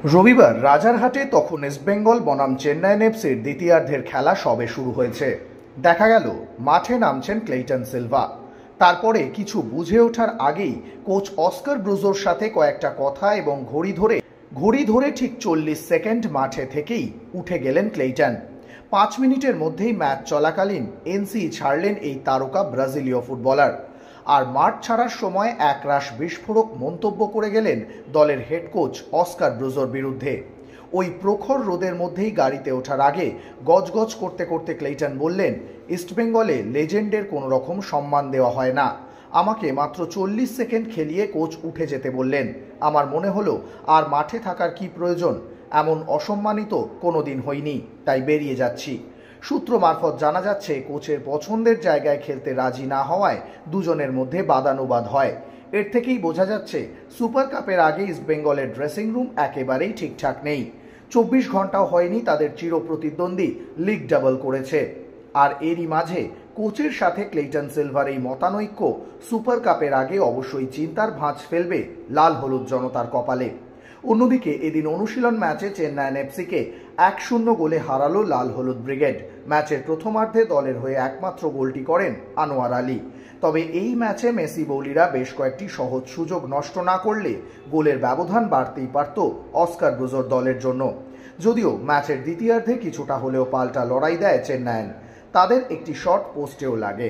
রবিবার রাজারহাটে তখন ইস্টবেঙ্গল বনাম চেন্নাই এফসির দ্বিতীয়ার্ধের খেলা সবে শুরু হয়েছে। দেখা গেল মাঠে নামছেন ক্লেইটন সিলভা। তারপরে কিছু বুঝে ওঠার আগেই কোচ অস্কার ব্রুজোর সাথে কয়েকটা কথা এবং ঘড়ি ধরে ঠিক 40 সেকেন্ড মাঠে থেকেই উঠে গেলেন ক্লেইটন। 5 মিনিটের মধ্যেই ম্যাচ চলাকালীন এনসি ছাড়লেন এই তারকা ব্রাজিলীয় ফুটবলার। আর মাঠ ছাড়ার সময় একরাশ বিস্ফোরক মন্তব্য করে গেলেন দলের হেড কোচ অস্কার ব্রুজোর বিরুদ্ধে। ওই প্রখর রোদের মধ্যেই গাড়িতে ওঠার আগে গজগজ করতে করতে ক্লেইটন বললেন, ইস্টবেঙ্গলে লেজেন্ডের কোনো রকম সম্মান দেওয়া হয় না। আমাকে মাত্র 40 সেকেন্ড খেলিয়ে কোচ উঠে যেতে বললেন। আমার মনে হলো আর মাঠে থাকার কি প্রয়োজন, এমন অসম্মানিত কোনোদিন হইনি, তাই বেরিয়ে যাচ্ছি। সূত্র মারফত জানা যাচ্ছে কোচের পছন্দের জায়গায় খেলতে রাজি না হওয়ায় দুজনের মধ্যে বাদানুবাদ হয়। এর থেকেই বোঝা যাচ্ছে সুপার কাপের আগে ইস্টবেঙ্গলের ড্রেসিং রুম একেবারেই ঠিকঠাক নেই। 24 ঘন্টাও হয়নি তাদের চিরপ্রতিদ্বন্দ্বী লিগ ডাবল করেছে। আর এরই মাঝে কোচের সাথে ক্লেইটন সিলভার এই মতানৈক্য সুপার কাপের আগে অবশ্যই চিন্তার ভাঁজ ফেলবে লাল হলুদ জনতার কপালে। অন্যদিকে এদিন অনুশীলন ম্যাচে চেন্নাই এফসিকে 1-0 গোলে হারালো লাল হলুদ ব্রিগেড। ম্যাচের প্রথমার্ধে দলের হয়ে একমাত্র গোলটি করেন আনোয়ার আলী। তবে এই ম্যাচে মেসি বৌলিরা বেশ কয়েকটি সহজ সুযোগ নষ্ট না করলে গোলের ব্যবধান বাড়তেই পারত অস্কার ব্রুজোর দলের জন্য। যদিও ম্যাচের দ্বিতীয়ার্ধে কিছুটা হলেও পাল্টা লড়াই দেয় চেন্নাই, তাদের একটি শট পোস্টেও লাগে।